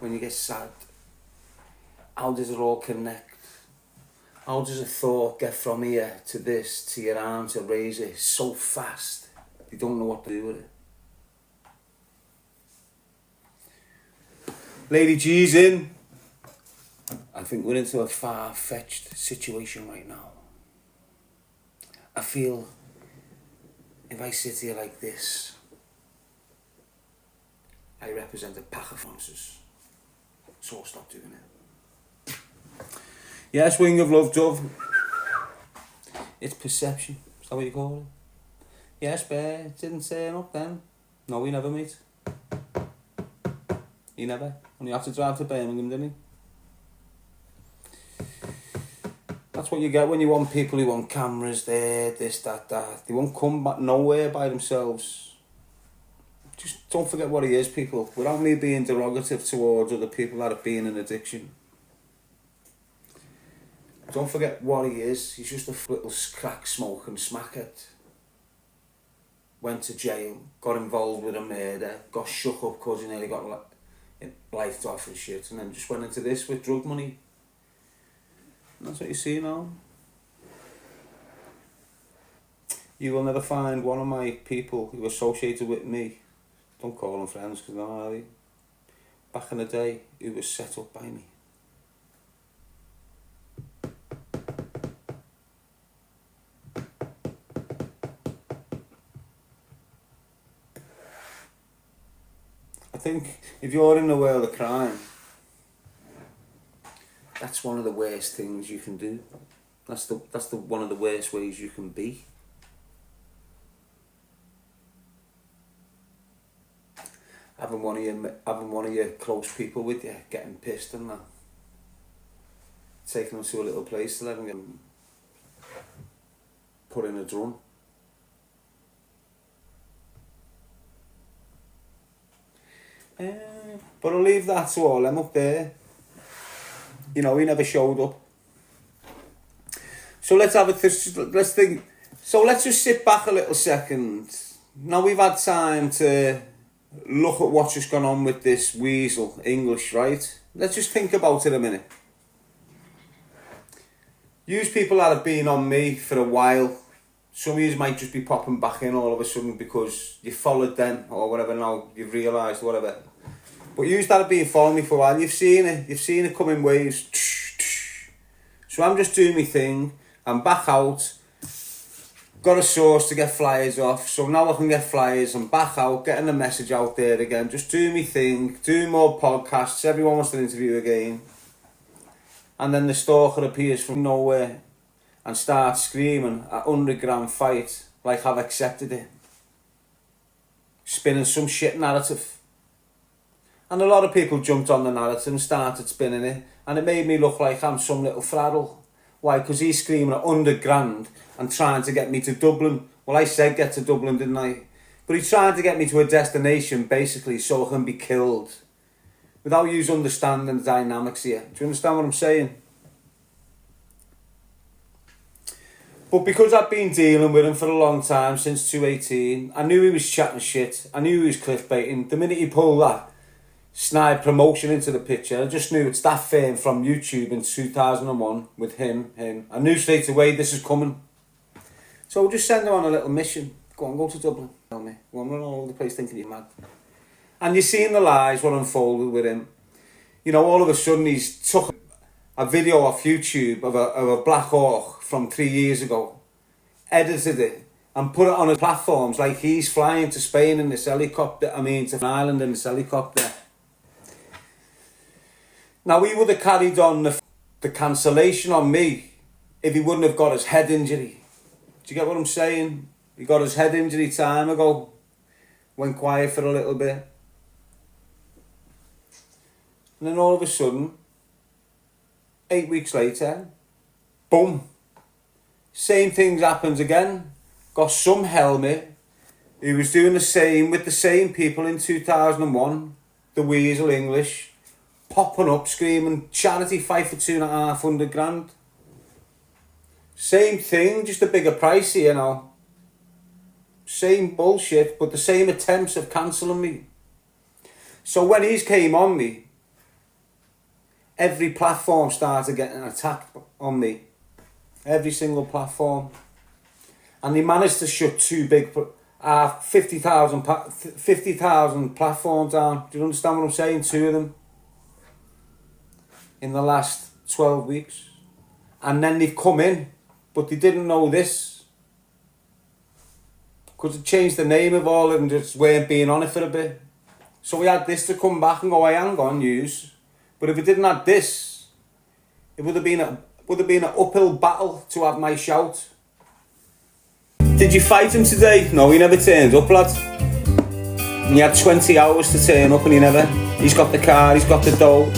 when you get sad, how does it all connect? How does a thought get from here to this, to your arm, to raise it so fast? You don't know what to do with it. Lady G's in. I think we're into a far-fetched situation right now. I feel if I sit here like this, I represent a pack of monsters. So I'll stop doing it. Yes, wing of love, dove. It's perception. Is that what you call it? Yes, bear. It didn't turn up then. No, he never, mate. He never. Only had to drive to Birmingham, didn't he? That's what you get when you want people who want cameras there, this, that. They won't come back nowhere by themselves. Just don't forget what he is, people. Without me being derogative towards other people that have been in addiction. Don't forget what he is. He's just a little crack smoking smackhead. Went to jail, got involved with a murder, got shook up because he nearly got life off and shit, and then just went into this with drug money. And that's what you see now. You will never find one of my people who associated with me, don't call them friends because they're not, are they? Back in the day, who was set up by me. I think if you're in the world of crime, that's one of the worst things you can do. That's the one of the worst ways you can be. Having one of your close people with you, getting pissed and that. Taking them to a little place to let them get put in a drum. But I'll leave that to all them up there. You know, he never showed up. So let's have let's think. So let's just sit back a little second. Now we've had time to look at what's just gone on with this weasel English, right? Let's just think about it a minute. Use people that have been on me for a while. Some of you might just be popping back in all of a sudden because you followed them or whatever. Now you've realised whatever. But yous that have been following me for a while, you've seen it come in waves. So I'm just doing my thing. I'm back out. Got a source to get flyers off. So now I can get flyers. I'm back out, getting the message out there again. Just doing my thing. Doing more podcasts. Everyone wants to interview again. And then the stalker appears from nowhere and starts screaming at 100-gram fight like I've accepted it. Spinning some shit narrative. And a lot of people jumped on the narrative and started spinning it. And it made me look like I'm some little fraddle. Why? Because he's screaming at 100 grand and trying to get me to Dublin. Well, I said get to Dublin, didn't I? But he's trying to get me to a destination, basically, so I can be killed. Without you understanding the dynamics here. Do you understand what I'm saying? But because I've been dealing with him for a long time, since 2018, I knew he was chatting shit. I knew he was clickbaiting. The minute he pulled that snide promotion into the picture, I just knew it's that firm from YouTube in 2001 with him. I knew straight away this is coming. So we'll just send him on a little mission. Go to Dublin. Tell me. Go on, run all over the place thinking you're mad. And you've seen the lies, what unfolded with him. You know, all of a sudden he's took a video off YouTube of a Black Hawk from 3 years ago, edited it and put it on his platforms like he's flying to Spain in this helicopter, to an island in this helicopter. Now he would have carried on the cancellation on me if he wouldn't have got his head injury. Do you get what I'm saying? He got his head injury time ago, went quiet for a little bit. And then all of a sudden, 8 weeks later, boom. Same thing happens again. Got some helmet who was doing the same with the same people in 2001, the Weasel English, popping up screaming, charity fight for 2,500 grand. Same thing, just a bigger price here now. Same bullshit, but the same attempts of cancelling me. So when he's came on me, every platform started getting attacked on me. Every single platform. And they managed to shut two big, 50,000 platforms down. Do you understand what I'm saying? Two of them. In the last 12 weeks. And then they've come in, but they didn't know this. Because they changed the name of all of them, just weren't being on it for a bit. So we had this to come back and go, I hang on, news. But if we didn't have this, it would have been an uphill battle to have my shout. Did you fight him today? No, he never turned up, lad. And he had 20 hours to turn up and he never. He's got the car, he's got the dough.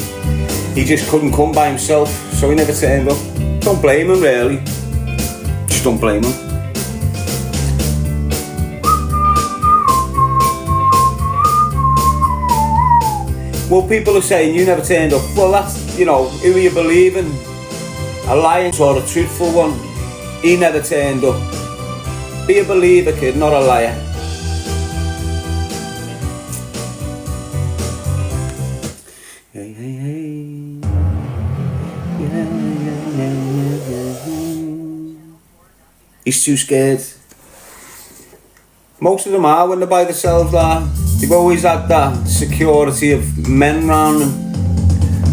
He just couldn't come by himself, so he never turned up. Don't blame him, really. Just don't blame him. Well, people are saying you never turned up. Well, that's, who are you believing? A liar or a truthful one? He never turned up. Be a believer, kid, not a liar. Hey, hey, hey. Yeah. He's too scared. Most of them are when they're by themselves, like. They've always had that security of men around them.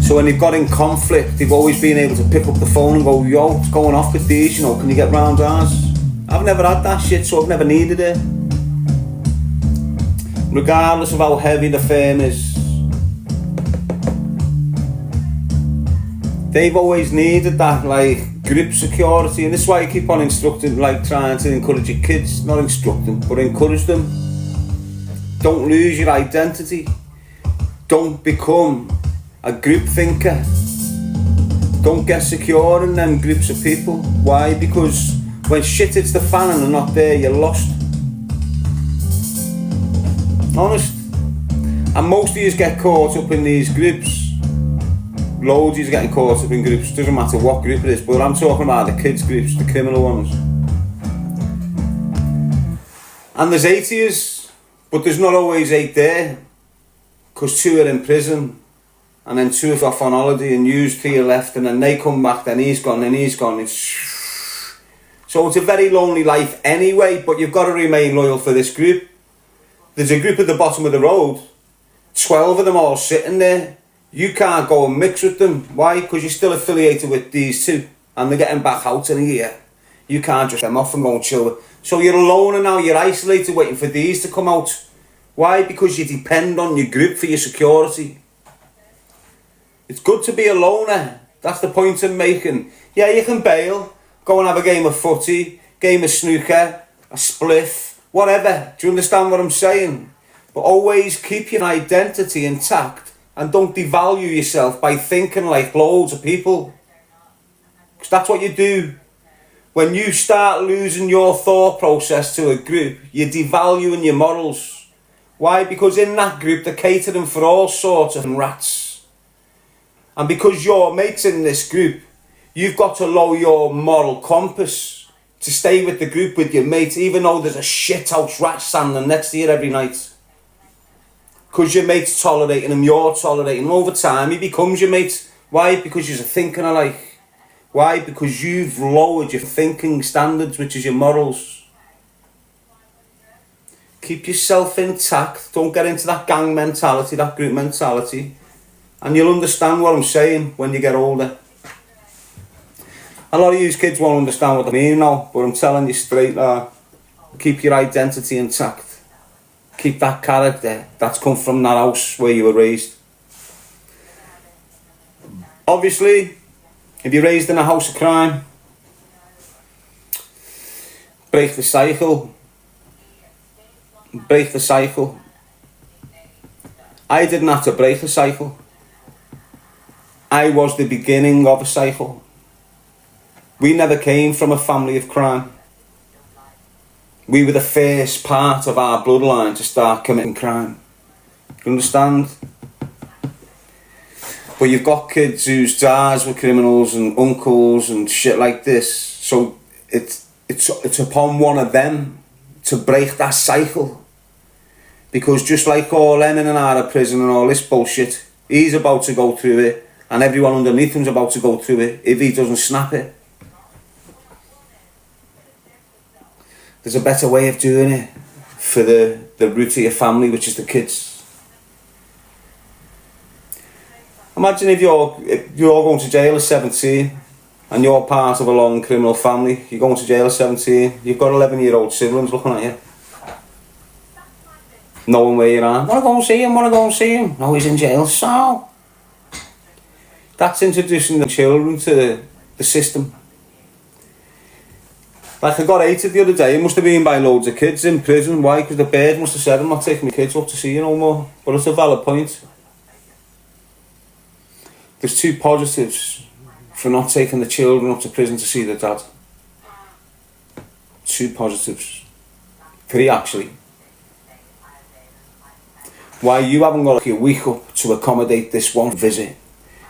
So when they've got in conflict, they've always been able to pick up the phone and go, yo, what's going off with these? Can you get round ours? I've never had that shit, so I've never needed it. Regardless of how heavy the firm is. They've always needed that, group security. And this is why I keep on instructing, trying to encourage your kids. Not instruct them, but encourage them. Don't lose your identity. Don't become a group thinker. Don't get secure in them groups of people. Why? Because when shit hits the fan and they're not there, you're lost. Honest. And most of you get caught up in these groups. Loads of you getting caught up in groups. Doesn't matter what group it is, but I'm talking about the kids groups, the criminal ones. And there's 8 of yous. But there's not always 8 there, because 2 are in prison, and then 2 are off on holiday, and you's 3 are left, and then they come back, then he's gone, then he's gone. So it's a very lonely life anyway, but you've got to remain loyal for this group. There's a group at the bottom of the road, 12 of them all sitting there. You can't go and mix with them. Why? Because you're still affiliated with these 2, and they're getting back out in a year. You can't just them off and go and chill with. So you're alone and now you're isolated waiting for these to come out. Why? Because you depend on your group for your security. It's good to be a loner. That's the point I'm making. Yeah, you can bail. Go and have a game of footy, game of snooker, a spliff, whatever. Do you understand what I'm saying? But always keep your identity intact and don't devalue yourself by thinking like loads of people. Because that's what you do. When you start losing your thought process to a group, you're devaluing your morals. Why? Because in that group, they're catering for all sorts of rats. And because you're mates in this group, you've got to lower your moral compass to stay with the group with your mates, even though there's a shithouse rat standing next to you every night. Because your mate's tolerating him, you're tolerating him. Over time, he becomes your mate. Why? Because you're thinking alike. Why? Because you've lowered your thinking standards, which is your morals. Keep yourself intact. Don't get into that gang mentality, that group mentality. And you'll understand what I'm saying when you get older. A lot of you kids won't understand what I mean now, but I'm telling you straight now. Keep your identity intact. Keep that character that's come from that house where you were raised. Obviously, if you're raised in a house of crime, break the cycle. Break the cycle. I didn't have to break the cycle. I was the beginning of a cycle. We never came from a family of crime. We were the first part of our bloodline to start committing crime. You understand? But you've got kids whose dads were criminals and uncles and shit like this. So it's upon one of them to break that cycle. Because just like all them in and out of prison and all this bullshit, he's about to go through it. and everyone underneath him's about to go through it if he doesn't snap it. There's a better way of doing it for the root of your family, which is the kids. Imagine if you're going to jail at 17 and you're part of a long criminal family. You're going to jail at 17, you've got 11-year-old siblings looking at you, knowing where you are. Wanna go and see him? No, he's in jail. So that's introducing the children to the system. Like, I got hated the other day. It must have been by loads of kids in prison. Why? Because the bird must have said, I'm not taking my kids up to see you no more. But it's a valid point. There's 2 positives for not taking the children up to prison to see their dad. 2 positives. 3 actually. Why you haven't got your week up to accommodate this one visit.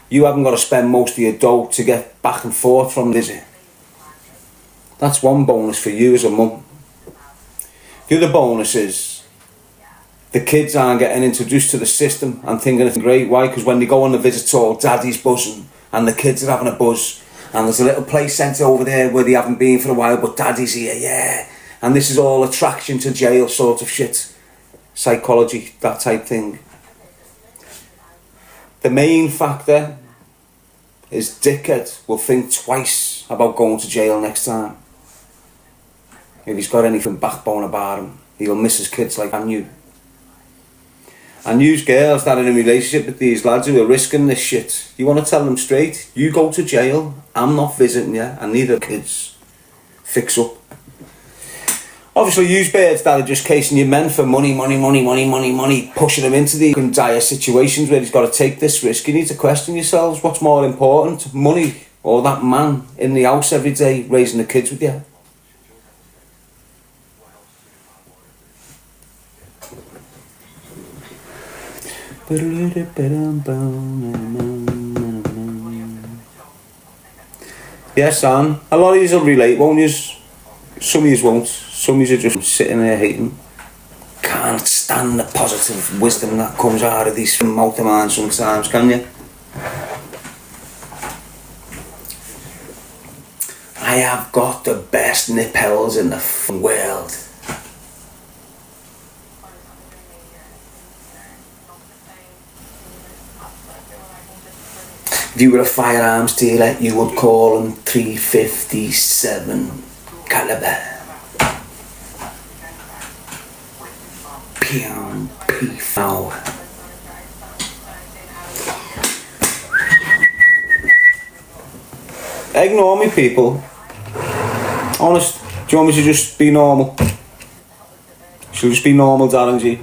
You haven't got to spend most of your dough to get back and forth from the visit. That's one bonus for you as a mum. The other bonus is the kids aren't getting introduced to the system and thinking it's great. Why? Because when they go on the visit tour, daddy's buzzing and the kids are having a buzz, and there's a little play centre over there where they haven't been for a while, but daddy's here, yeah. And this is all attraction to jail sort of shit. Psychology, that type thing. The main factor is dickhead will think twice about going to jail next time. If he's got anything backbone about him, he'll miss his kids like I knew. And use girls that are in a relationship with these lads who are risking this shit. You want to tell them straight, you go to jail, I'm not visiting you, and neither kids. Fix up. Obviously, use birds that are just casing your men for money, pushing them into the dire situations where he's got to take this risk. You need to question yourselves, what's more important, money or that man in the house every day raising the kids with you? Yes, Sam. A lot of yous will relate, won't yous? Some of yous won't. Some of yous are just sitting there hating. Can't stand the positive wisdom that comes out of these mouth of mine sometimes, can you? I have got the best nipples in the world. If you were a firearms dealer, you would call them 357 caliber. Pew, peef, now. Ignore me, people. Honest, do you want me to just be normal? She'll just be normal, Darren G.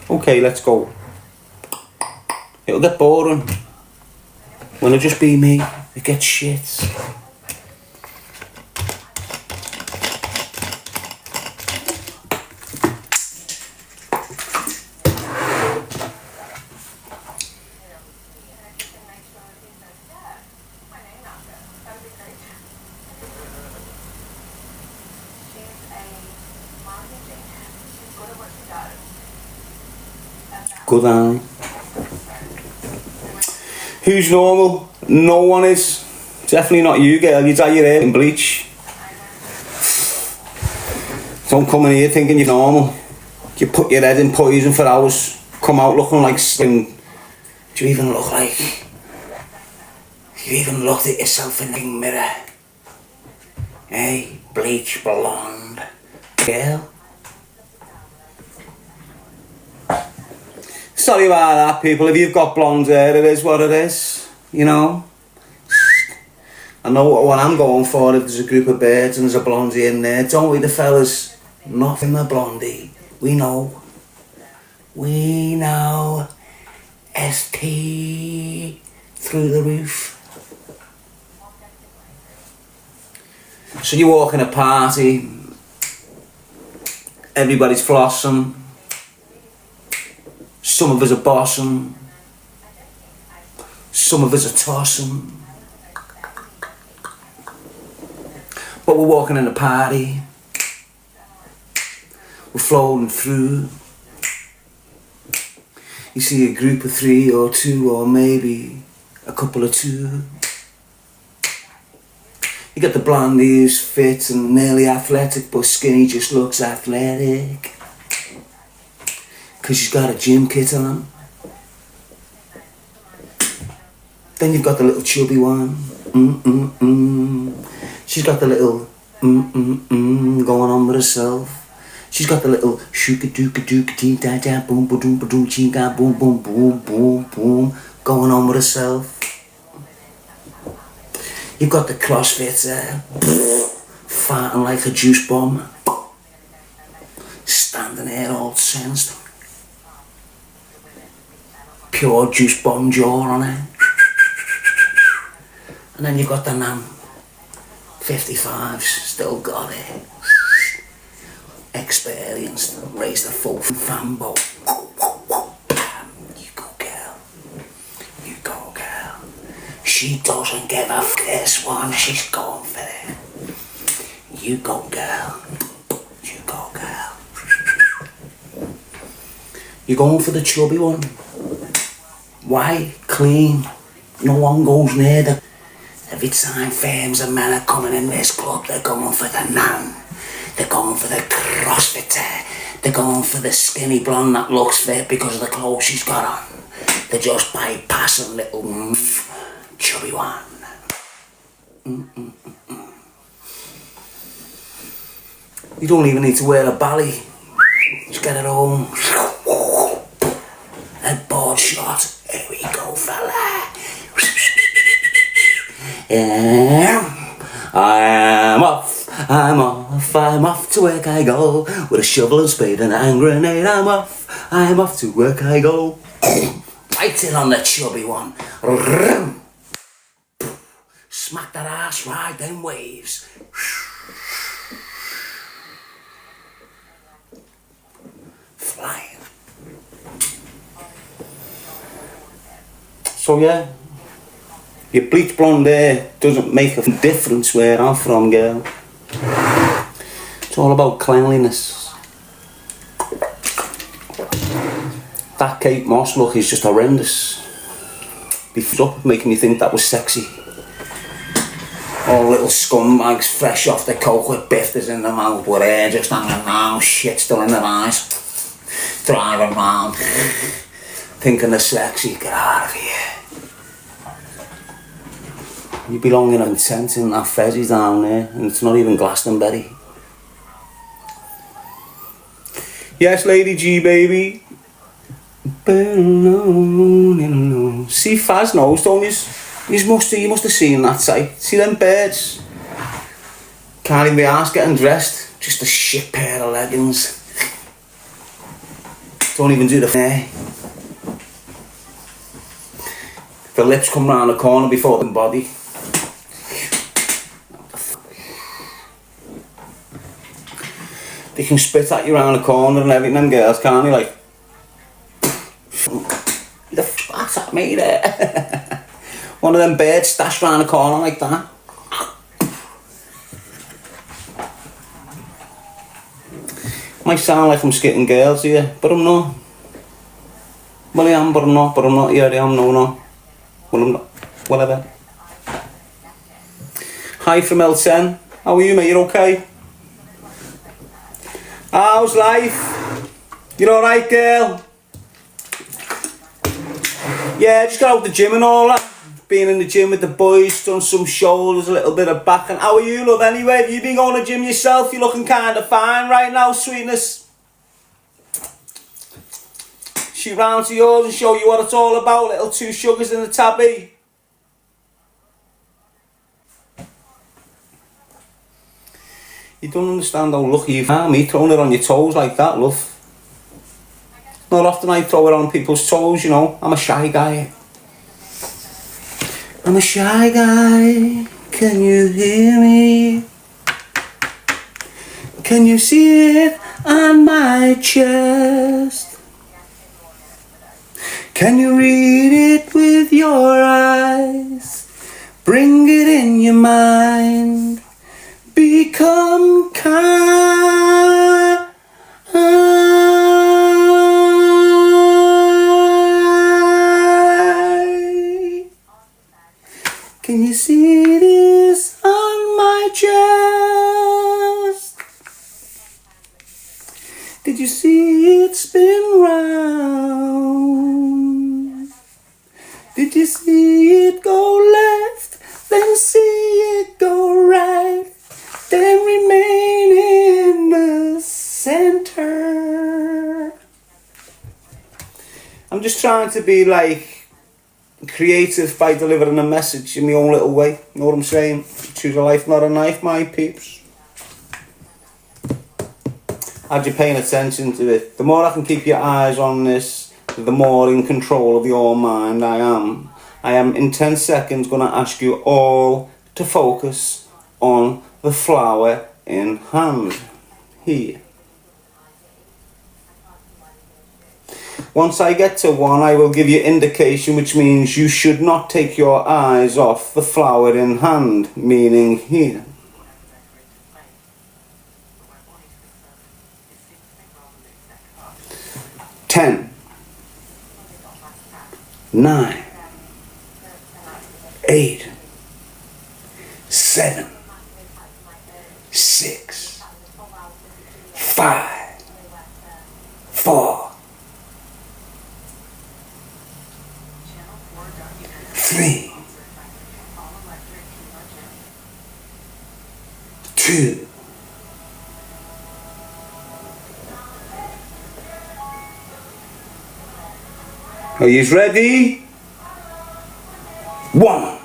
Okay, let's go. It'll get boring. When it'll just be me, it gets shit. Good on. Who's normal? No one is. Definitely not you, girl. You dye your hair in bleach. Don't come in here thinking you're normal. You put your head in poison for hours. Come out looking like skin. Do you even look like? You even looked at yourself in the mirror? Hey, bleach blonde girl. Sorry about that, people. If you've got blonde hair, it is what it is, you know. I know what I'm going for if there's a group of birds and there's a blondie in there. Don't we, the fellas? Nothing the blondie. We know. We know. ST through the roof. So you walk in a party, everybody's flossing. Some of us are bossing, some of us are tossing. But we're walking in a party, we're floating through. You see a group of 3 or 2 or maybe a couple of 2. You got the blonde who's fit and nearly athletic, but skinny just looks athletic. Cause she's got a gym kit on. Then you've got the little chubby one. She's got the little going on with herself. She's got the little shooka dooka dooka dee da da boom boom boom boom chinga boom boom boom boom boom going on with herself. You've got the CrossFitter farting like a juice bomb, standing there all sensed, pure juice bomb jaw on it. And then you've got the Nan 55s, still got it. Experienced, raised the full fambo. You go girl, you go girl. She doesn't give a f this one, she's going for it. You go girl, you go girl. You're going for the chubby one. White, clean, no one goes near them. Every time firms and men are coming in this club, they're going for the Nan. They're going for the CrossFitter. They're going for the skinny blonde that looks fit because of the clothes she's got on. They're just bypassing little chubby one. You don't even need to wear a bally. Just get it home. Headboard shot. Here we go, fella. Yeah. I'm off to work I go. With a shovel and spade and a hand grenade, I'm off to work I go. Right in on the chubby one. Smack that ass right, then waves. Flying. So yeah, your bleach blonde hair doesn't make a difference where I'm from, girl. It's all about cleanliness. That Kate Moss look is just horrendous. Be up making me think that was sexy. All little scumbags fresh off the coke with bifters in their mouth with hair just hanging down, shit still in their eyes. Driving round, thinking they're sexy. Get out of here. You belong in a tent in that fezzy down there, and it's not even Glastonbury. Yes, Lady G, baby. See Faz knows, don't you? You must have seen that sight. See them birds? Can't even be arsed getting dressed. Just a shit pair of leggings. Don't even do the hair. The lips come round the corner before the body. They can spit at you round the corner and everything, them girls, can't they? Like, the fuck's at me there? One of them birds stashed round the corner like that. Might sound like I'm skitting girls here, but I'm not. Well, I am, but I'm not. But I'm not. Yeah, I am. No, no. Well, I'm not. Whatever. Hi from L10. How are you, mate? You okay? How's life? You alright, girl? Yeah, just got out the gym and all that. Been in the gym with the boys, done some shoulders, a little bit of back. And how are you, love, anyway? Have you been going to the gym yourself? You're looking kind of fine right now, sweetness. Shoot round to yours and show you what it's all about. Little 2 sugars in the tabby. You don't understand how lucky you are, me throwing it on your toes like that, love. Not often I throw it on people's toes, you know. I'm a shy guy. I'm a shy guy. Can you hear me? Can you see it on my chest? Can you read it with your eyes? Bring it in your mind. Become kind. Can you see this on my chest? Did you see it spin round? Did you see it go left, then see it go right, then remain in the center? I'm just trying to be like creative by delivering a message in my own little way. You know what I'm saying? Choose a life, not a knife, my peeps. As you're paying attention to it, the more I can keep your eyes on this, the more in control of your mind I am. I am in 10 seconds going to ask you all to focus on the flower in hand. Here. Once I get to 1, I will give you indication, which means you should not take your eyes off the flower in hand, meaning here. 10, 9, 8, 7, 6, 5, 4, 3, 2, are you ready? 1.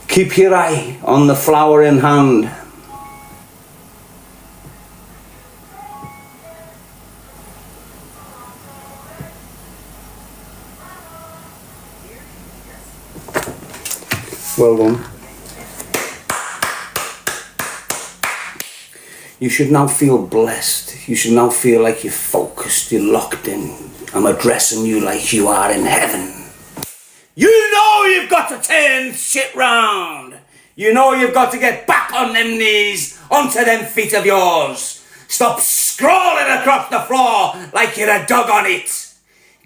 Keep your eye on the flower in hand. Well done. You should now feel blessed. You should now feel like you're focused, you're locked in. I'm addressing you like you are in heaven. You know you've got to turn shit round. You know you've got to get back on them knees, onto them feet of yours. Stop scrolling across the floor like you're a dog on it.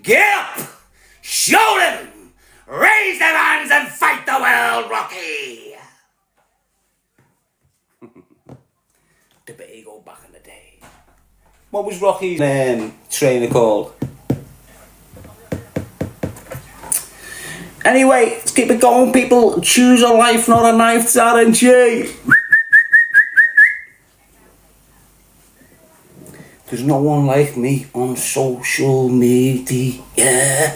Get up, show them, raise them hands and fight the world, Rocky. The Bago back in the day. What was Rocky's trainer called? Anyway, let's keep it going, people. Choose a life, not a knife, Darren G. There's no one like me on social media.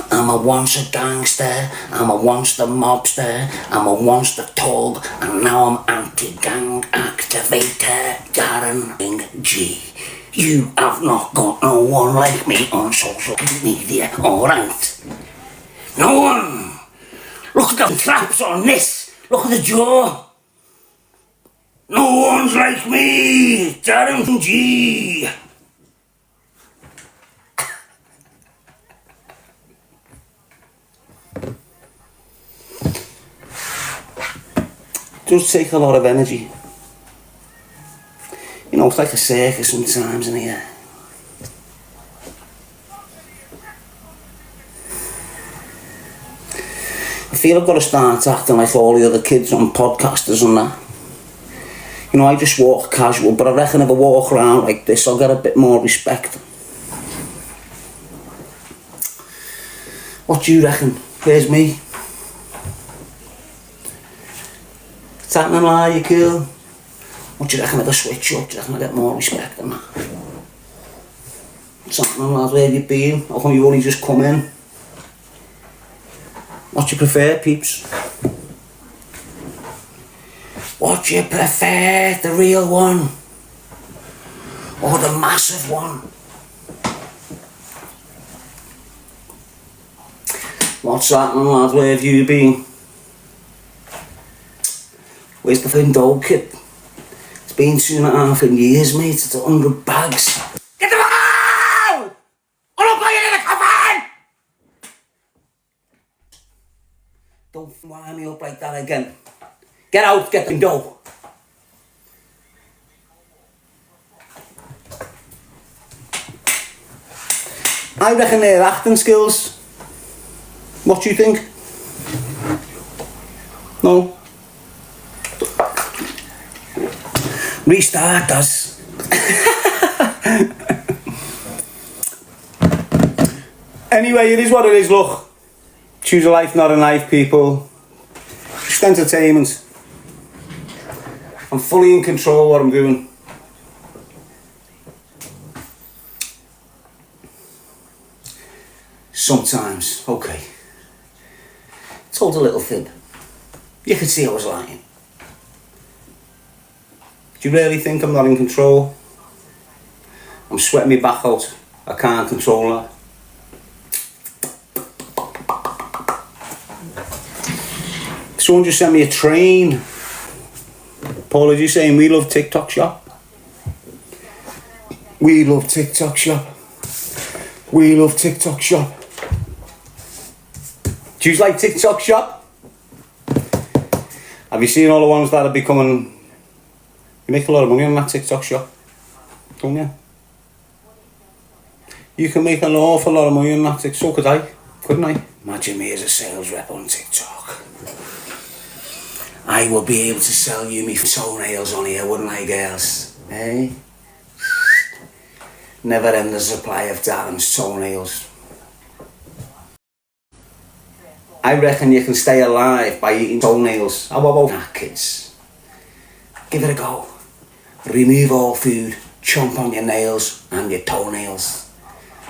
I'm a once a gangster, I'm a once the mobster, I'm a once the thug, and now I'm anti-gang activator, Darren G. You have not got no one like me on social media, alright? No one! Look at the traps on this! Look at the jaw! No one's like me! Darren G! It does take a lot of energy. You know, it's like a circus sometimes in here. I feel I've got to start acting like all the other kids on podcasters and that. You know, I just walk casual, but I reckon if I walk around like this, I'll get a bit more respect. What do you reckon? Here's me. What's happening, are you cool? What do you reckon if I switch up? Do you reckon I get more respect than that? What's happening, lads? Where have you been? How come you only just come in? What do you prefer, peeps? What do you prefer? The real one? Or the massive one? What's happening, lads? Where have you been? Where's the fucking dough, kid? It's been 2.5 years, mate. It's 100 bags. Get them out! Or I'll put you in the coffin! Don't wind me up like that again. Get out, get the dough. I reckon they're acting skills. What do you think? No. Restart us. Anyway, it is what it is, look. Choose a life, not a knife, people. Just entertainment. I'm fully in control of what I'm doing. Sometimes, okay. Told a little fib. You could see I was lying. Do you really think I'm not in control? I'm sweating my back out. I can't control that. Someone just sent me a train. Paul, are you saying we love TikTok shop? We love TikTok shop. We love TikTok shop. Do you like TikTok shop? Have you seen all the ones that are becoming... You make a lot of money on that TikTok shop, don't you? You can make an awful lot of money on that TikTok. So could I, couldn't I? Imagine me as a sales rep on TikTok. I will be able to sell you me toenails on here, wouldn't I, girls? Eh? Never end the supply of Darren's toenails. I reckon you can stay alive by eating toenails. How about that, kids? Give it a go. Remove all food, chomp on your nails and your toenails.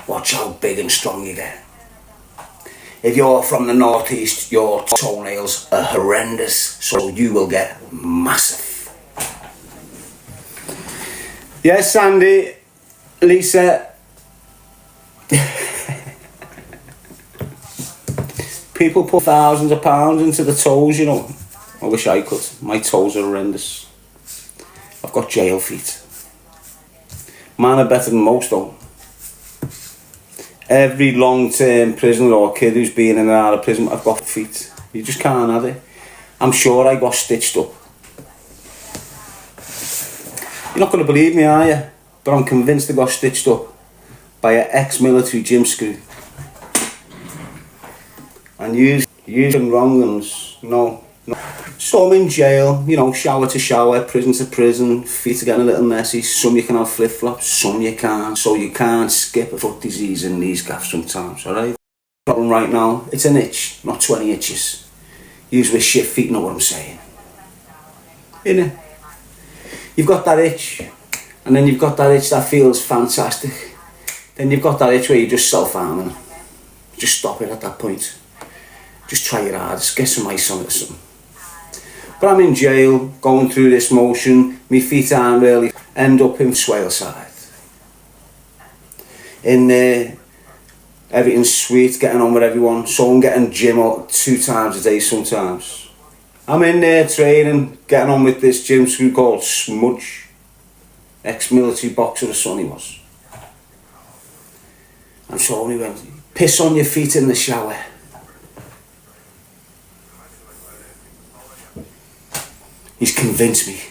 Watch how big and strong you get. If you're from the northeast, your toenails are horrendous, so you will get massive. Yes, Sandy, Lisa. People put thousands of pounds into the toes, you know. I wish I could. My toes are horrendous. I've got jail feet. Mine are better than most though. Every long-term prisoner or kid who's been in and out of prison, I've got feet. You just can't have it. I'm sure I got stitched up. You're not going to believe me, are you? But I'm convinced I got stitched up by an ex-military gym screw. And using wrong ones, no. Some in jail, you know, shower to shower, prison to prison, feet are getting a little messy. Some you can have flip-flops, some you can't. So you can't skip a foot disease in these gaffs sometimes, alright? Problem right now, it's an itch, not 20 itches. Use with shit feet, know what I'm saying. Innit? You've got that itch, and then you've got that itch that feels fantastic. Then you've got that itch where you're just self-harming. Just stop it at that point. Just try your hardest, get some ice on it or something. But I'm in jail, going through this motion, my feet aren't really, end up in Swaleside. In there, everything's sweet, getting on with everyone, so I'm getting gym out 2 times a day sometimes. I'm in there training, getting on with this gym screw called Smudge. Ex-military boxer, the son he was. And so he went, piss on your feet in the shower. He's convinced me.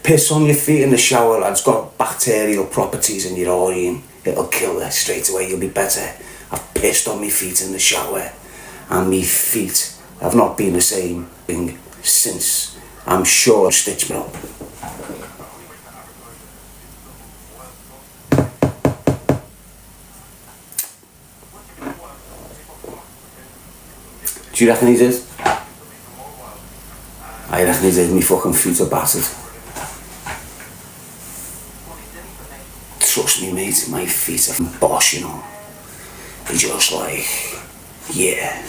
Piss on your feet in the shower, lad. It's got bacterial properties in your organ. It'll kill it straight away, you'll be better. I've pissed on my feet in the shower, and my feet have not been the same thing since. I'm sure stitched me up. Do you reckon he did? I reckon he did. Me fucking feet are battered. Trust me, mate, my feet are bosh, you know. They're just like, yeah.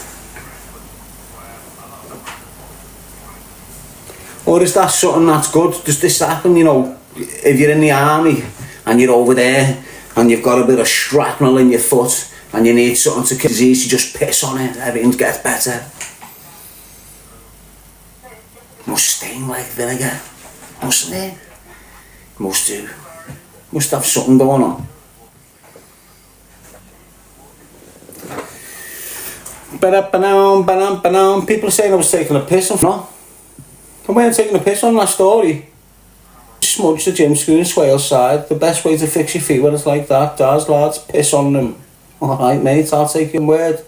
Or is that something that's good? Does this happen, you know, if you're in the army and you're over there and you've got a bit of shrapnel in your foot and you need something to kill disease, you just piss on it, everything gets better. Must stain like vinegar, mustn't it? Must do. Must have something going on. People are saying I was taking a piss on, no? I weren't taking a piss on that story. Smudge the gym screw in Swaleside. The best way to fix your feet when it's like that, Daz, lads, piss on them. Alright, mate, I'll take your word.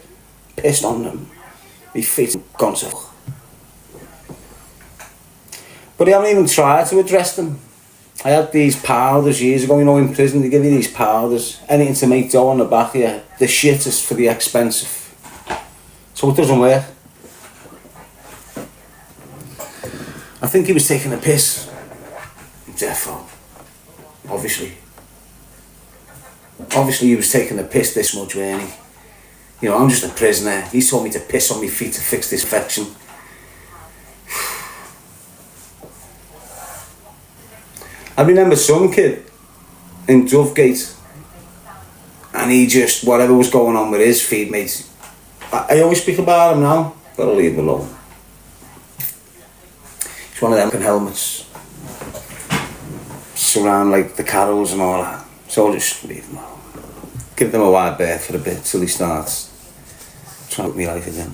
Pissed on them. My feet gone to fuck. But I haven't even tried to address them. I had these powders years ago, you know, in prison, they give you these powders, anything to make dough on the back of you. The shit is for the expensive. So it doesn't work. I think he was taking a piss. Defo. Obviously. Obviously he was taking a piss this much, weren't he? You know, I'm just a prisoner. He told me to piss on my feet to fix this infection. I remember some kid in Dovegate, and he just, whatever was going on with his feet, mate. I always speak about him now, but I'll leave him alone. He's one of them helmets surround like the carols and all that, so I'll just leave him alone. Give them a wide berth for a bit till he starts trying to me life again.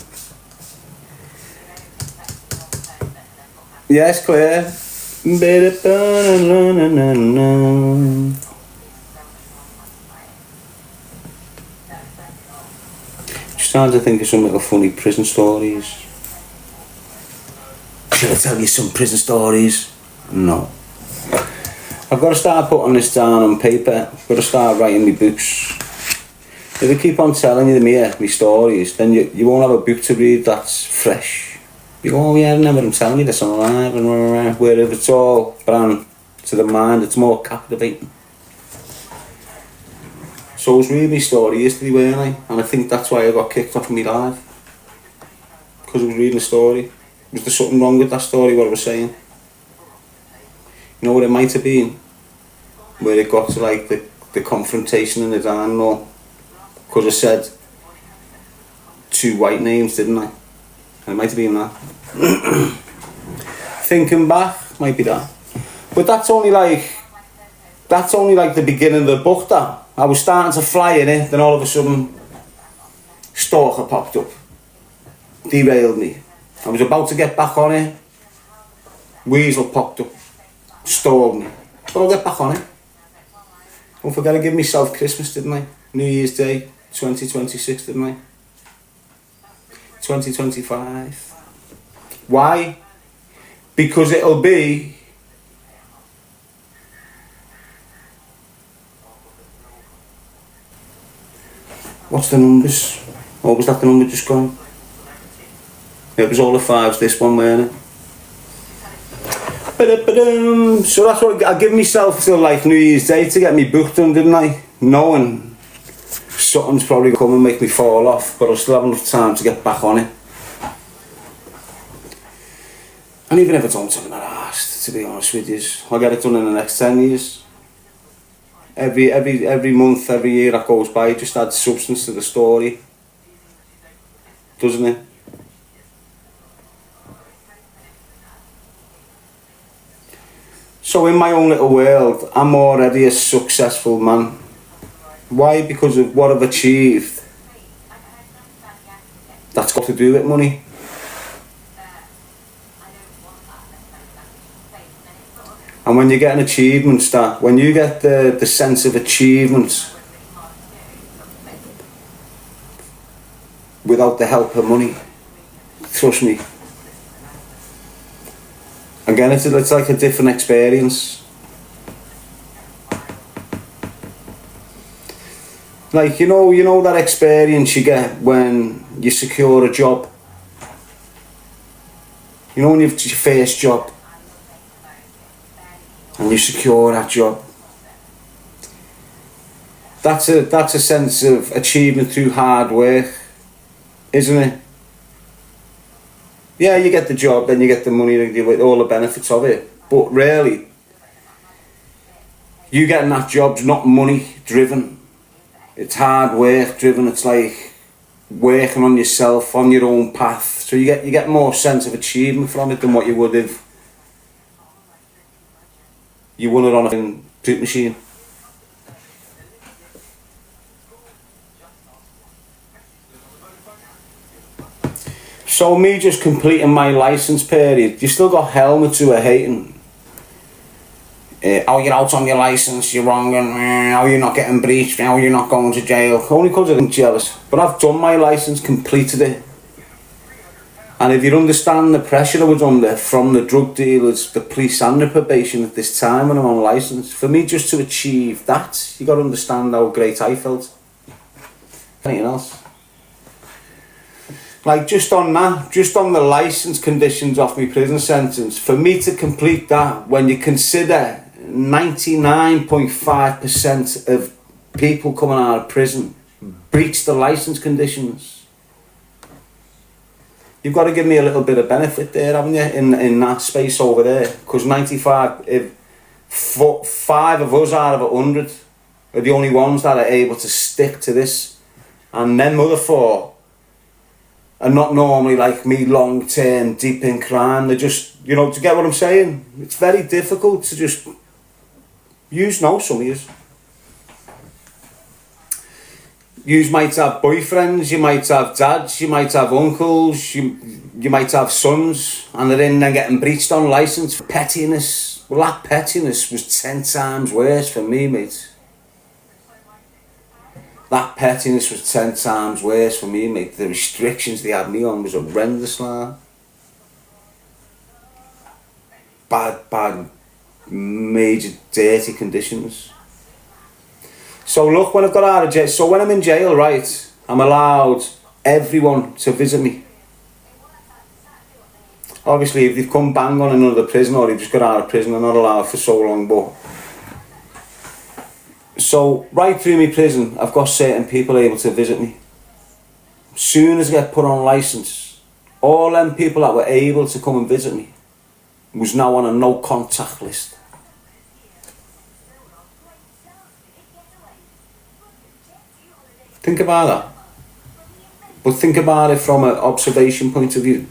Yes, Claire. Just trying to think of some little funny prison stories. Should I tell you some prison stories? No. I've got to start putting this down on paper. I've got to start writing my books. If I keep on telling you my stories, then you won't have a book to read that's fresh. You go, oh yeah, I remember them telling you this on live, and where if it's all brand to the mind, it's more captivating. So I was reading my story yesterday, weren't I? And I think that's why I got kicked off of me live. Because I was reading a story. Was there something wrong with that story, what I was saying? You know what it might have been? Where it got to like the confrontation in the dining hall. Because I said 2 white names, didn't I? And it might have been that. Thinking back, might be that. But that's only like the beginning of the book, that. I was starting to fly in it, then all of a sudden, Stalker popped up. Derailed me. I was about to get back on it. Weasel popped up. Stalled me. But I'll get back on it. Don't forget to give myself Christmas, didn't I? New Year's Day, 2026, didn't I? 2025. Why? Because it'll be what's the numbers? What was that the number just gone? It was all the 5s, this one, weren't it? So that's what I give myself till like New Year's Day to get me book done, didn't I? Knowing something's probably come and make me fall off, but I'll still have enough time to get back on it. And even if I don't, I'm not asked, to be honest with you. I'll get it done in the next 10 years. Every month, every year that goes by, it just adds substance to the story. Doesn't it? So in my own little world, I'm already a successful man. Why? Because of what I've achieved. That's got to do with money. And when you get an achievement, when you get the sense of achievement without the help of money, trust me, again, it's like a different experience. Like, you know that experience you get when you secure a job? You know when you've your first job and you secure that job? That's a sense of achievement through hard work, isn't it? Yeah, you get the job, then you get the money, with all the benefits of it. But really, you getting that job's not money driven. It's hard work driven. It's like working on yourself, on your own path. So you get more sense of achievement from it than what you would if you won it on a drink machine. So me just completing my licence period, you still got helmets who are hating. Oh, you're out on your licence, you're wrong, and oh, you're not getting breached, oh, you're not going to jail. Only because I'm jealous. But I've done my licence, completed it. And if you understand the pressure I was under from the drug dealers, the police and the probation at this time when I'm on licence, for me just to achieve that, you got to understand how great I felt. Anything else? Like just on that, just on the licence conditions of my prison sentence, for me to complete that, when you consider 99.5% of people coming out of prison breach the licence conditions, you've got to give me a little bit of benefit there, haven't you, in that space over there? Because 95, if 5 of us out of 100 are the only ones that are able to stick to this, and them other 4 are not normally like me, long term, deep in crime. They're just, you know, to get what I'm saying? It's very difficult to just use some of yous. You might have boyfriends, you might have dads, you might have uncles, you might have sons, and they're in there getting breached on licence for pettiness. Well, that pettiness was 10 times worse for me, mate. That pettiness was 10 times worse for me, mate. The restrictions they had me on was horrendous, like. Bad, major, dirty conditions. So look, when I've got out of jail, so when I'm in jail, right, I'm allowed everyone to visit me. Obviously, if they've come bang on another prison or they've just got out of prison, they're not allowed for so long, but... So, right through my prison, I've got certain people able to visit me. As soon as I get put on licence, all them people that were able to come and visit me was now on a no contact list. Think about that. But think about it from an observation point of view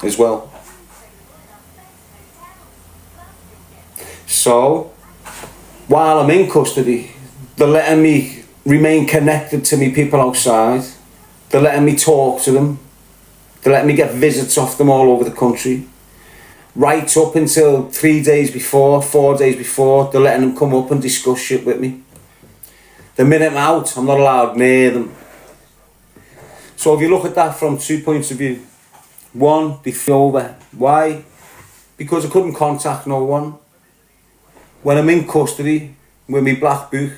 as well. So, while I'm in custody, they're letting me remain connected to me people outside. They're letting me talk to them. They're letting me get visits off them all over the country. Right up until 3 days before, 4 days before, they're letting them come up and discuss shit with me. The minute I'm out, I'm not allowed near them. So if you look at that from 2 points of view, 1, they feel over. Why? Because I couldn't contact no one. When I'm in custody with my black book,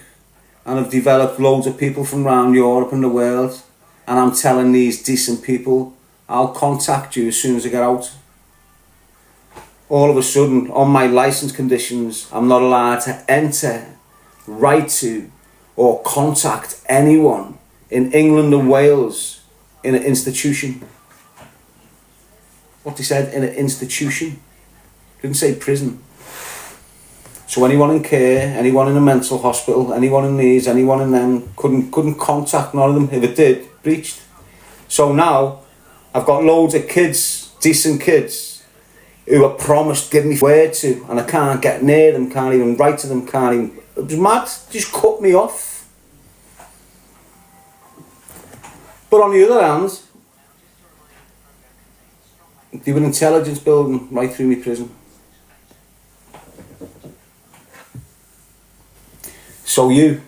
and I've developed loads of people from around Europe and the world, and I'm telling these decent people, I'll contact you as soon as I get out. All of a sudden, on my licence conditions, I'm not allowed to enter, write to, or contact anyone in England and Wales in an institution. What they said, in an institution. Didn't say prison. So anyone in care, anyone in a mental hospital, anyone in these, anyone in them, couldn't contact none of them. If it did, breached. So now, I've got loads of kids, decent kids, who are promised give me where to, and I can't get near them, can't even write to them, can't even... It was mad, just cut me off. But on the other hand, they were intelligence building right through my prison. So you,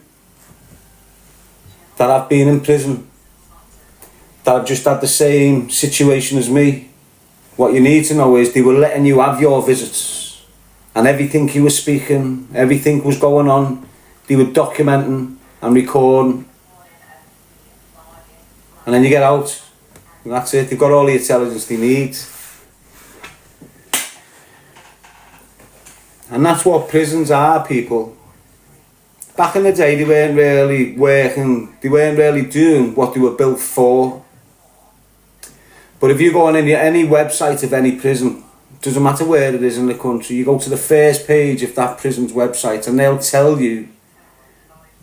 that have been in prison, that have just had the same situation as me, what you need to know is they were letting you have your visits. And everything you were speaking, everything was going on, they were documenting and recording. And then you get out, and that's it, they've got all the intelligence they need. And that's what prisons are, people. Back in the day, they weren't really working, they weren't really doing what they were built for. But if you go on any website of any prison, doesn't matter where it is in the country, you go to the first page of that prison's website and they'll tell you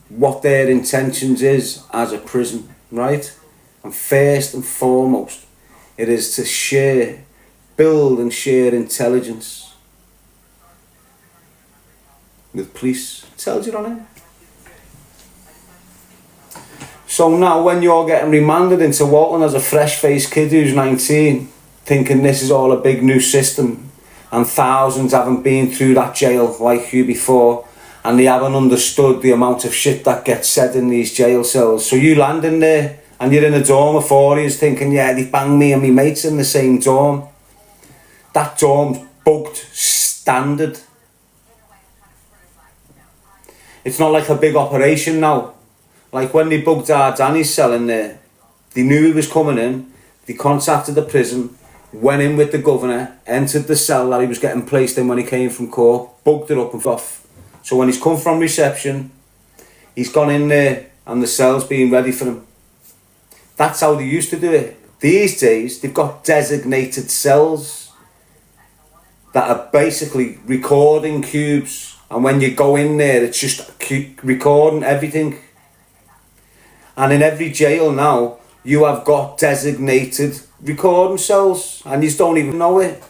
what their intentions is as a prison, right? And first and foremost, it is to build and share intelligence with police. It tells you on it. So now when you're getting remanded into Walton as a fresh-faced kid who's 19, thinking this is all a big new system and thousands haven't been through that jail like you before and they haven't understood the amount of shit that gets said in these jail cells. So you land in there and you're in a dorm of 40s thinking, yeah, they banged me and my mates in the same dorm. That dorm's booked standard. It's not like a big operation now. Like when they bugged our Danny's cell in there, they knew he was coming in, they contacted the prison, went in with the governor, entered the cell that he was getting placed in when he came from court, bugged it up and off. So when he's come from reception, he's gone in there and the cell's being ready for him. That's how they used to do it. These days, they've got designated cells that are basically recording cubes. And when you go in there, it's just recording everything. And in every jail now, you have got designated recording cells. And you just don't even know it.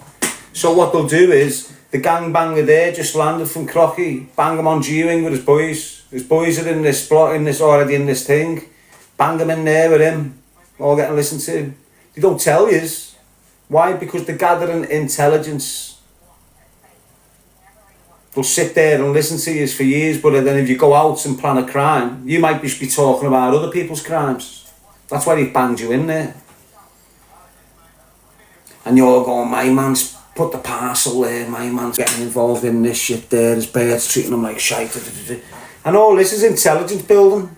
So what they'll do is, the gangbanger there just landed from Crocky, bang him on G-Wing with his boys. His boys are in this plot, already in this thing. Bang him in there with him, all getting listened to. They don't tell yous. Why? Because they're gathering intelligence. They'll sit there and listen to yous for years, but then if you go out and plan a crime, you might just be talking about other people's crimes. That's why they've banged you in there. And you're going, my man's put the parcel there, my man's getting involved in this shit there, his birds treating them like shite. And all this is intelligence building.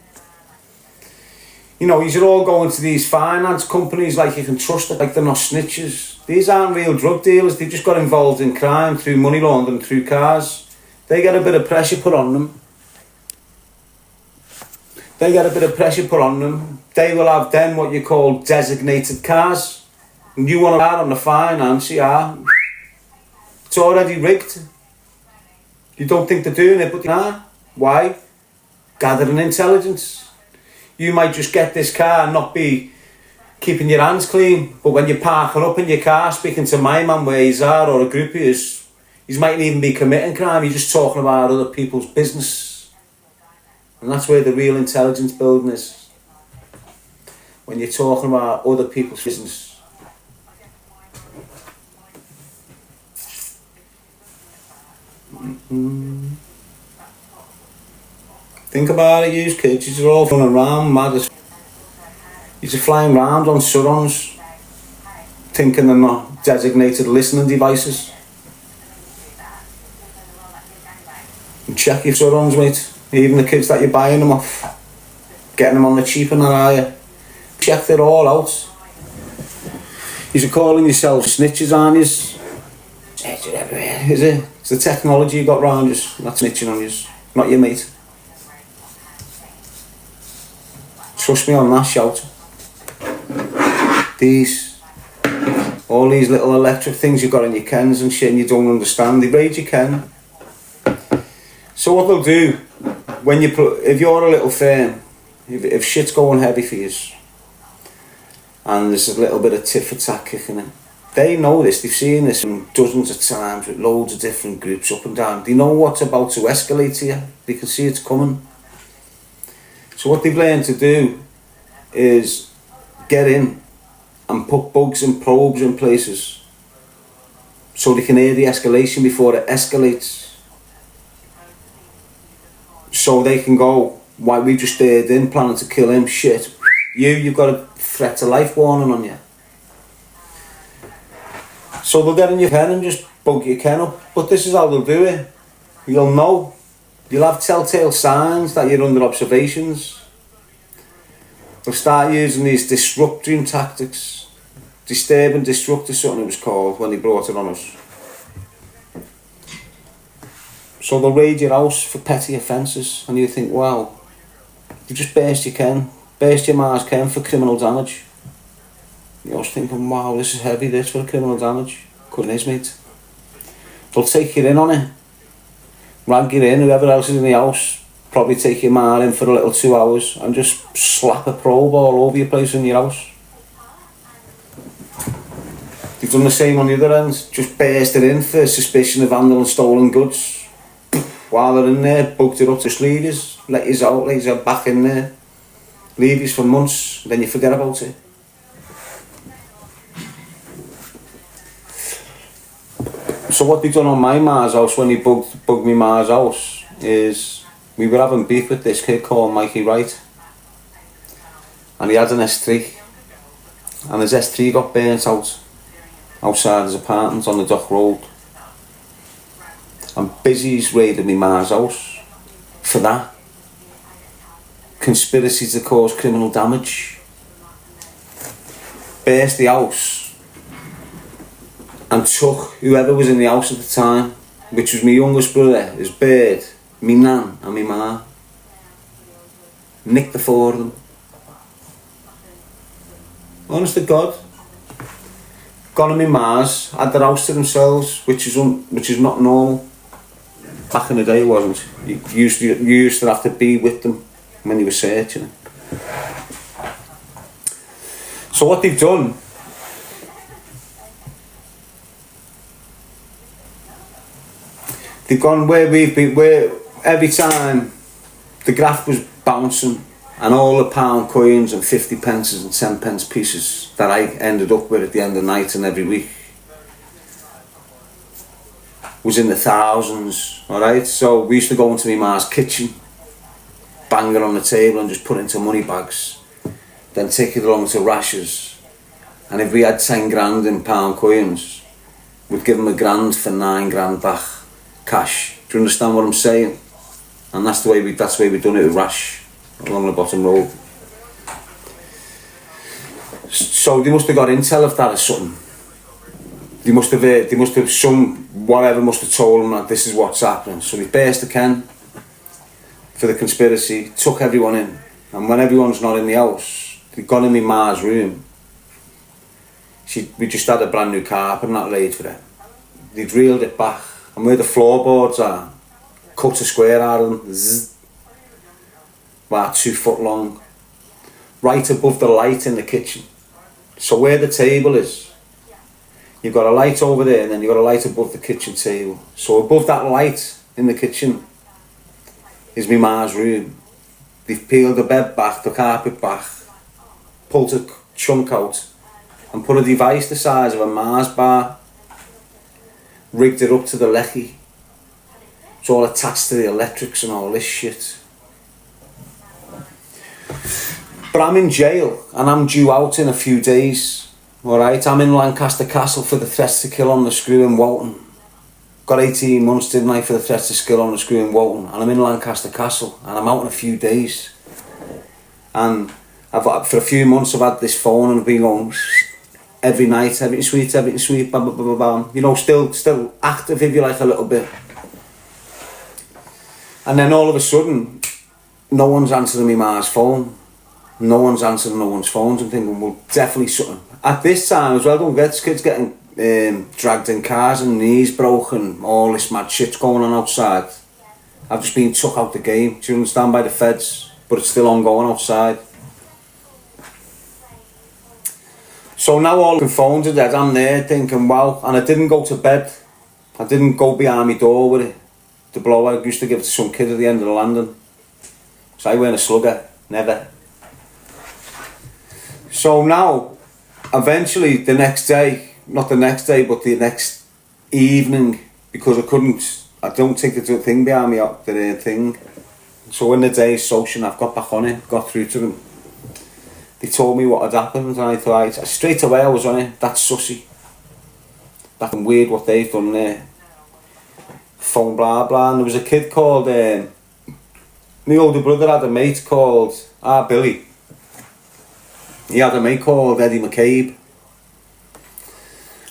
You know, these are all going to these finance companies like you can trust it, like they're not snitches. These aren't real drug dealers, they've just got involved in crime through money laundering, through cars. They get a bit of pressure put on them. They will have then what you call designated cars. And you want to add on the finance, yeah. It's already rigged. You don't think they're doing it, but they are. Why? Gathering intelligence. You might just get this car and not be keeping your hands clean, but when you're parking up in your car speaking to my man where he's at or a group of his, he mightn't even be committing crime, you're just talking about other people's business. And that's where the real intelligence building is. When you're talking about other people's business. Think about it, you kids, you're all running around mad as you're flying around on surons thinking they're not designated listening devices. And check your surons, mate. Even the kids that you're buying them off, getting them on the cheap and that, are you? Check it all out. You're calling yourselves snitches, aren't you? Everywhere, is it? It's the technology you got round you, not snitching on you, not your mate. Trust me on that, shout. All these little electric things you've got in your cans and shit and you don't understand, they raid your can. So what they'll do, when if you're a little firm, if shit's going heavy for you, and there's a little bit of tit for tat kicking in, they know this, they've seen this dozens of times with loads of different groups up and down. They know what's about to escalate here, they can see it's coming. So what they've learned to do is get in and put bugs and probes in places so they can hear the escalation before it escalates. So they can go, why we just stayed in planning to kill him, shit. You've got a threat to life warning on you. So they'll get in your pen and just bug your ken up. But this is how they'll do it. You'll know. You'll have telltale signs that you're under observations. They'll start using these disrupting tactics. Disturb and destruct is something it was called when they brought it on us. So they'll raid your house for petty offences and you think, wow, you just burst your Mars ken for criminal damage. You're just thinking, wow, this is heavy, this for criminal damage. Couldn't is, mate. They'll take you in on it. Rag you in, whoever else is in the house, probably take your man in for a little 2 hours and just slap a probe all over your place in your house. They've done the same on the other end, just burst it in for suspicion of handling stolen goods. While they're in there, bugged it up to leave yous, let yous out, let yous back in there, leave yous for months, then you forget about it. So what they done on my Mars house when he bugged me Mars house is we were having beef with this kid called Mikey Wright. and he had an S3, and his S3 got burnt out outside his apartment on the Dock Road. And Busy's raided me ma's house for that. Conspiracy to cause criminal damage. Burst the house and took whoever was in the house at the time, which was my youngest brother, his bird, me nan and me ma. Nicked the four of them. Honest to God. Gone to my ma's, had their house to themselves, which is not normal. Back in the day it wasn't. You used to have to be with them when you were searching. So what they've done, they've gone where we've been, where every time the graph was bouncing and all the pound coins and 50 pences and 10 pence pieces that I ended up with at the end of the night and every week was in the thousands, alright? So we used to go into my ma's kitchen, bang it on the table and just put it into money bags, then take it along to Rashers, and if we had 10 grand in pound coins, we'd give them a grand for 9 grand back, cash. Do you understand what I'm saying? And that's the way we've done it with Rash, along the bottom road. So they must have got intel of that or something. They must have whatever must have told them that this is what's happening. So they burst the can for the conspiracy, took everyone in, and when everyone's not in the house, they'd gone in my ma's room. We just had a brand new carpet and that laid for her. They'd reeled it back, and where the floorboards are, cut a square out of them, zzz, about 2 foot long, right above the light in the kitchen. So where the table is, you've got a light over there and then you've got a light above the kitchen table. So above that light in the kitchen is my ma's room. They've peeled the bed back, the carpet back, pulled a chunk out and put a device the size of a Mars bar, rigged it up to the lecky. It's all attached to the electrics and all this shit. But I'm in jail and I'm due out in a few days. Alright, I'm in Lancaster Castle for the threats to kill on the screw in Walton. Got 18 months, didn't I, for the threats to kill on the screw in Walton. And I'm in Lancaster Castle and I'm out in a few days. And for a few months I've had this phone and I've been going every night, everything sweet, bam, bam, bam, bam. You know, still active if you like a little bit. And then all of a sudden, no one's answering me ma's phone. No one's answering no one's phones. I'm thinking, well, definitely something. At this time as well, don't get kids getting dragged in cars and knees broken, all this mad shit's going on outside. I've just been took out the game, do you understand, by the feds, but it's still ongoing outside. So now all the phones are dead, I'm there thinking, wow, and I didn't go to bed. I didn't go behind my door with it. The blow I used to give to some kid at the end of the landing. So I weren't a slugger, never. So now, eventually the next day, not the next day, but the next evening, because I don't take the thing behind me up, the thing. So in the day's social, I've got back on it, got through to them. They told me what had happened, and I thought, straight away I was on it, that's sussy. That's weird what they've done there. Phone blah blah, and there was a kid called, my older brother had a mate called, Billy. He had a mate called Eddie McCabe.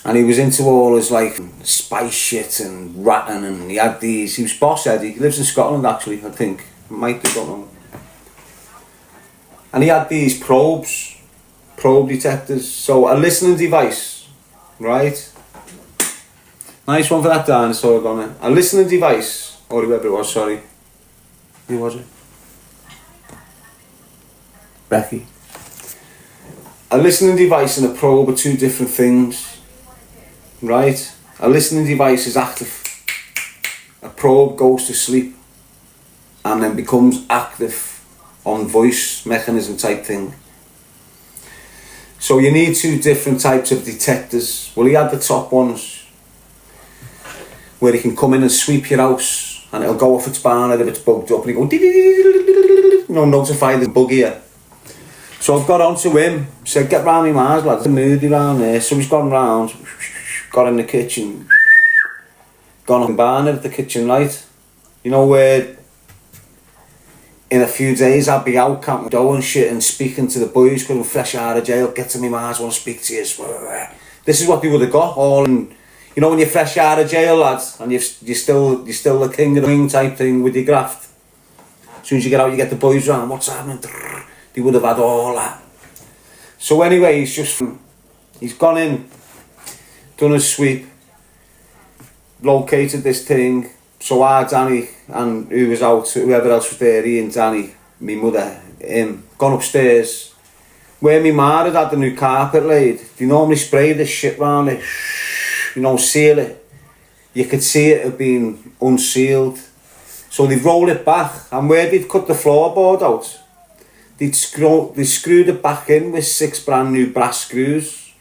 And he was into all his like spice shit and ratting, and he had these, he was boss Eddie, he lives in Scotland actually, I think. Might be, don't know. And he had these probe detectors, so a listening device, right? Nice one for that dinosaur on it. A listening device, or whoever it was, sorry. Who was it? Becky. A listening device and a probe are two different things, right? A listening device is active. A probe goes to sleep and then becomes active on voice mechanism type thing. So you need two different types of detectors. Well, he had the top ones where he can come in and sweep your house and it'll go off its banner if it's bugged up and he go, you know, notify the bug here. So I've got on to him, said, get round me Mars, lad, it's moody round there. So he's gone round, got in the kitchen, gone on barn at the kitchen light. You know where in a few days I'd be out counting dough and shit and speaking to the boys because I'm fresh out of jail, get to me Mars, want to speak to you. This is what they would have got, all in, you know when you're fresh out of jail, lads, and you're still the king of the ring type thing with your graft. As soon as you get out, you get the boys round, what's happening? They would have had all that. So anyway, he's gone in, done a sweep, located this thing. So Danny and who was out, whoever else was there, Ian, Danny, me mother, him, gone upstairs. Where me ma had the new carpet laid, they normally spray this shit round it, you know, seal it. You could see it had been unsealed. So they'd roll it back, and where they'd cut the floorboard out, they screwed it back in with 6 brand new brass screws,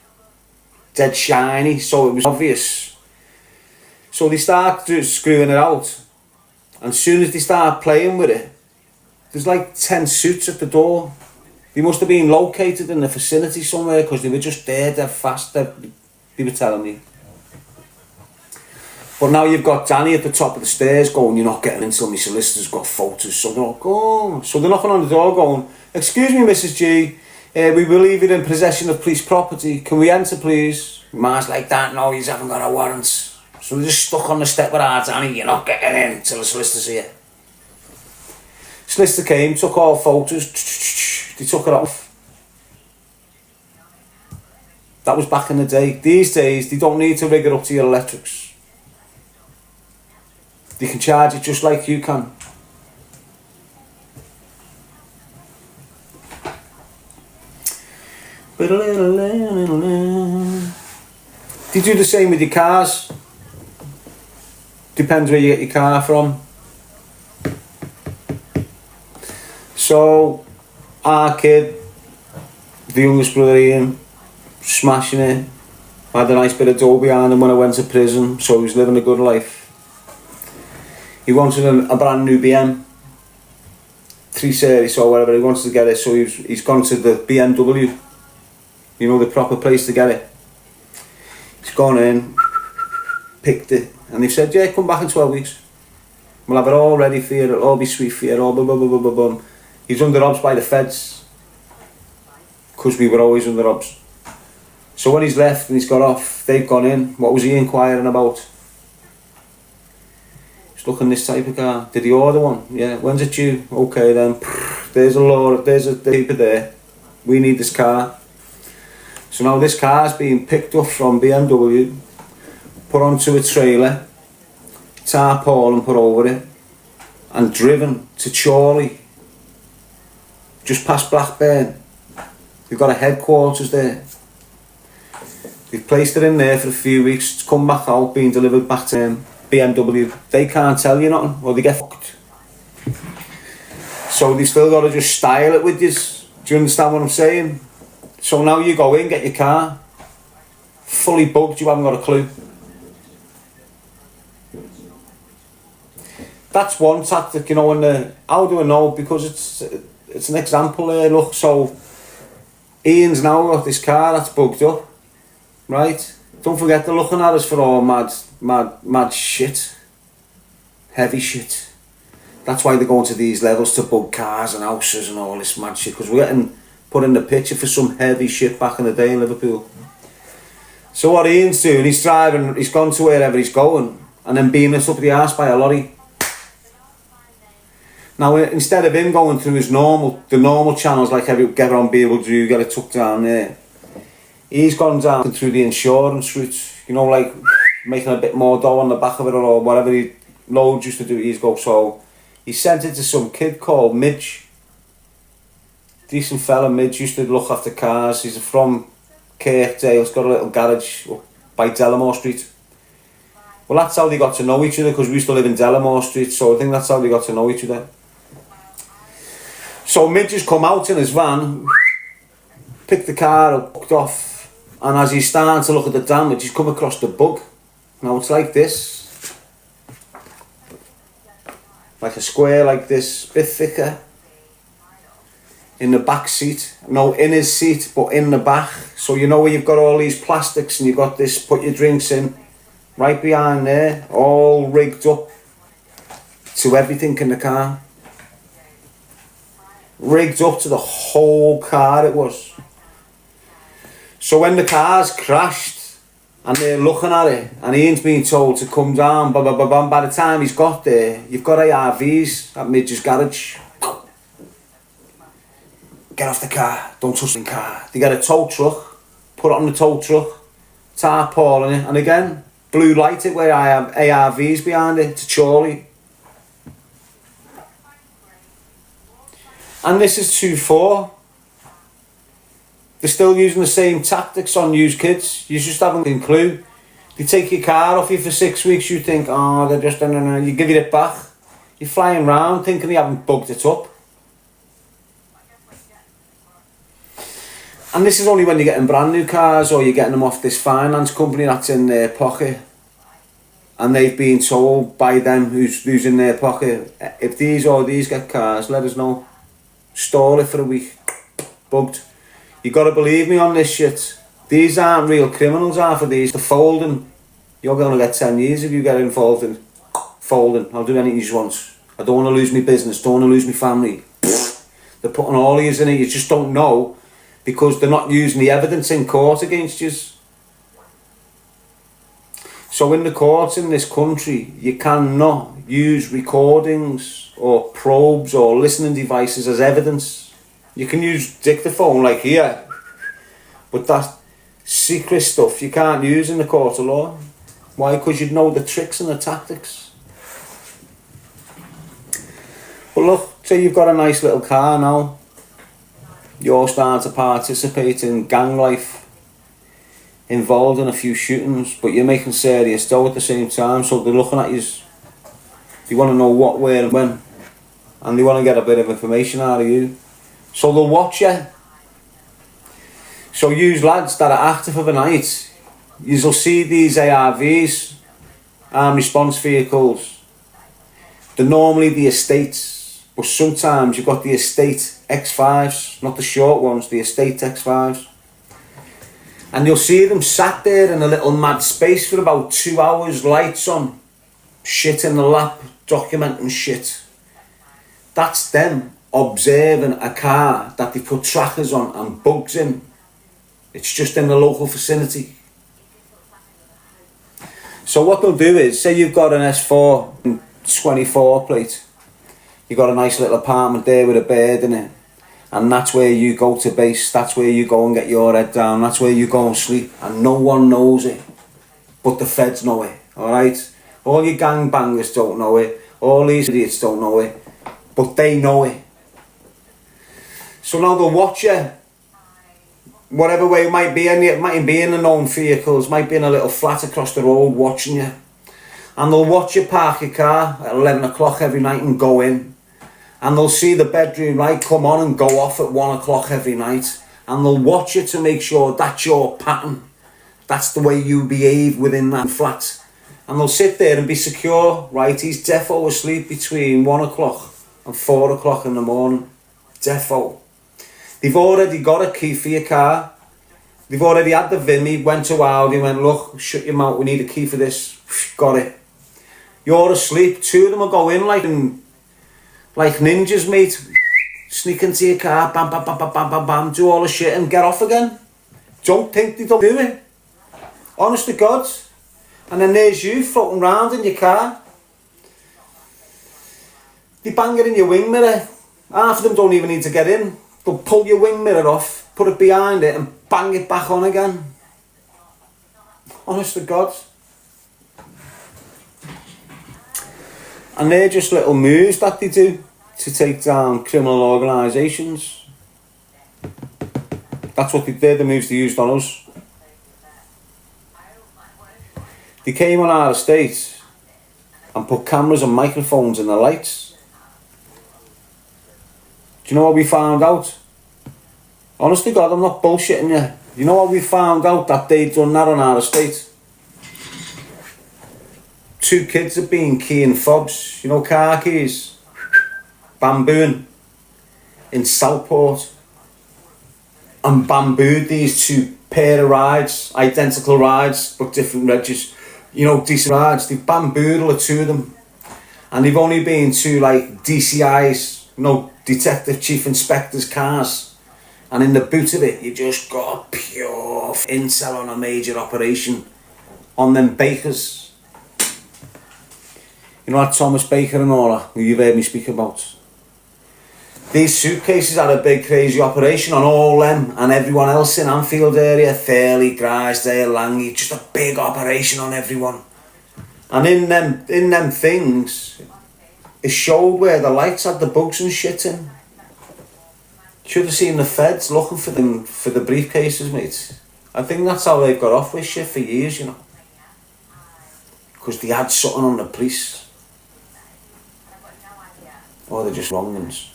dead shiny, so it was obvious. So they start screwing it out, and as soon as they start playing with it, there's like 10 suits at the door. They must have been located in the vicinity somewhere because they were just there, dead fast, they were telling me. But now you've got Danny at the top of the stairs going, you're not getting until my solicitor's got photos. So they're like, oh. So they're knocking on the door going, excuse me, Mrs. G, we believe you're in possession of police property. Can we enter, please? Ma's like that, no, you haven't got a warrant. So they're just stuck on the step with our Danny, you're not getting in until the solicitor's here. Solicitor came, took all photos, they took it off. That was back in the day. These days, they don't need to rig it up to your electrics. They can charge it just like you can. They do the same with your cars. Depends where you get your car from. So, our kid, the youngest brother Ian, smashing it. Had a nice bit of dough behind him when I went to prison, so he was living a good life. He wanted a brand new BM, 3 Series or whatever, he wanted to get it, so he's gone to the BMW, you know, the proper place to get it. He's gone in, picked it, and they said, yeah, come back in 12 weeks. We'll have it all ready for you, it'll all be sweet for you, all blah blah blah blah blah. He's under obs by the feds, because we were always under obs. So when he's left and he's got off, they've gone in. What was he inquiring about? He's looking this type of car. Did he order one? Yeah. When's it due? Okay then. There's a law. There's a paper there. We need this car. So now this car's being picked up from BMW, put onto a trailer, tarpaulin put over it, and driven to Chorley, just past Blackburn. They've got a headquarters there. They've placed it in there for a few weeks. It's come back out, being delivered back to them. BMW. They can't tell you nothing, or they get fucked. So they still got to just style it with you. Do you understand what I'm saying? So now you go in, get your car, fully bugged, you haven't got a clue. That's one tactic, you know, and how do I know? Because it's an example there, look, so Ian's now got this car that's bugged up, right? Don't forget they're looking at us for all mad shit. Heavy shit. That's why they're going to these levels to bug cars and houses and all this mad shit, because we're getting put in the picture for some heavy shit back in the day in Liverpool. So what Ian's doing, he's driving, he's gone to wherever he's going, and then being us up the arse by a lorry. Now, instead of him going through the normal channels like everyone be able to do, get it tucked down there, he's gone down through the insurance route, you know, like making a bit more dough on the back of it or whatever he loads used to do. He's go, so he sent it to some kid called Midge. Decent fella, Midge, used to look after cars. He's from Kirkdale, he's got a little garage up by Delamore Street. Well, that's how they got to know each other, because we used to live in Delamore Street, so I think that's how they got to know each other. So Midge has come out in his van, picked the car up, hooked off, and as he's starting to look at the damage, he's come across the bug. Now it's like this, like a square like this, bit thicker. in the back seat. No, in his seat, but in the back. So you know where you've got all these plastics and you've got this, put your drinks in, right behind there, all rigged up to everything in the car. Rigged up to the whole car it was. So when the car's crashed, and they're looking at it, and Ian's being told to come down, blah, blah, blah, blah. By the time he's got there, you've got ARVs at Midge's garage. Get off the car, don't touch the car. They get a tow truck, put it on the tow truck, tarpaulin it, and again, blue light it where I have ARVs behind it to Charlie. And this is 2-4. They're still using the same tactics on used kids. You just haven't a clue. They take your car off you for 6 weeks, you think, oh, they're just, no. You give it back. You're flying around thinking they haven't bugged it up. And this is only when you're getting brand new cars or you're getting them off this finance company that's in their pocket. And they've been told by them who's in their pocket, if these or these get cars, let us know. Stall it for a week. Bugged. You got to believe me on this shit. These aren't real criminals, are for these. They're folding. You're going to get 10 years if you get involved in folding. I'll do anything you want. I don't want to lose my business. Don't want to lose my family. They're putting all these in it. You just don't know because they're not using the evidence in court against you. So in the courts in this country, you cannot use recordings or probes or listening devices as evidence. You can use dictaphone like here, but that secret stuff you can't use in the court of law. Why? Because you'd know the tricks and the tactics. But look, say you've got a nice little car now. You're starting to participate in gang life, involved in a few shootings, but you're making serious dough at the same time, so they're looking at you. They want to know what, where and when, and they want to get a bit of information out of you. So they'll watch you. So you lads that are active for the night, you'll see these ARVs, armed response vehicles. They're normally the estates, but sometimes you've got the estate X5s, not the short ones, the estate X5s. And you'll see them sat there in a little mad space for about 2 hours, lights on, shit in the lap, documenting shit. That's them observing a car that they put trackers on and bugs in. It's just in the local vicinity. So what they'll do is, say you've got an S4 24 plate, you've got a nice little apartment there with a bed in it, and that's where you go to base, that's where you go and get your head down, that's where you go and sleep, and no one knows it, but the feds know it, alright? All your gangbangers don't know it, all these idiots don't know it, but they know it. So now they'll watch you, whatever way it might be, and it might be in a known vehicles, might be in a little flat across the road watching you. And they'll watch you park your car at 11 o'clock every night and go in. And they'll see the bedroom light come on and go off at 1 o'clock every night. And they'll watch you to make sure that's your pattern. That's the way you behave within that flat. And they'll sit there and be secure, right? He's defo asleep between 1 o'clock and 4 o'clock in the morning. Defo. They've already got a key for your car. They've already had the VIN. He went to Audi and went, look, shut your mouth, we need a key for this. Got it. You're asleep. 2 of them will go in like ninjas, mate. Sneak into your car, bam, bam, bam, bam, bam, bam, bam, do all the shit and get off again. Don't think they don't do it. Honest to God. And then there's you floating around in your car. They bang it in your wing mirror. Half of them don't even need to get in. They'll pull your wing mirror off, put it behind it and bang it back on again. Honest to God. And they're just little moves that they do to take down criminal organisations. That's what they're the moves they used on us. They came on our estate and put cameras and microphones in the lights. Do you know what we found out? Honest to God, I'm not bullshitting you. You know what we found out that they'd done that on our estate? 2 kids have been keying fobs, you know, car keys, bambooing in Southport. and bambooed these two pair of rides, identical rides, but different registers. You know, decent rides. They've bambooed all the two of them. And they've only been to like DCI's, you know, Detective Chief Inspector's cars. And in the boot of it, you just got pure intel on a major operation on them Bakers. You know that Thomas Baker and all that, who you've heard me speak about? These suitcases had a big crazy operation on all them and everyone else in Anfield area, Fairley, Grisdale, Langley, just a big operation on everyone. And in them things, it showed where the lights had the bugs and shit in. Should have seen the feds looking for them for the briefcases, mate. I think that's how they've got off with shit for years, you know. Because they had something on the police. Or they're just wrong ones.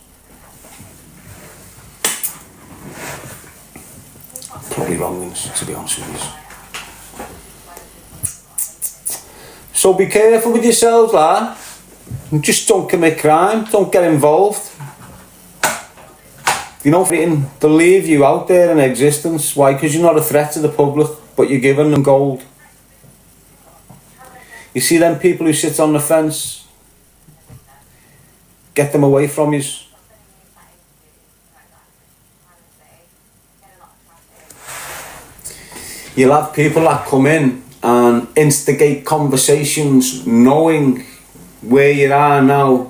Probably wrong ones, to be honest with you. So be careful with yourselves, lad. Just don't commit crime, don't get involved. You know, they'll leave you out there in existence. Why? Because you're not a threat to the public, but you're giving them gold. You see them people who sit on the fence? Get them away from you. You'll have people that come in and instigate conversations knowing where you are now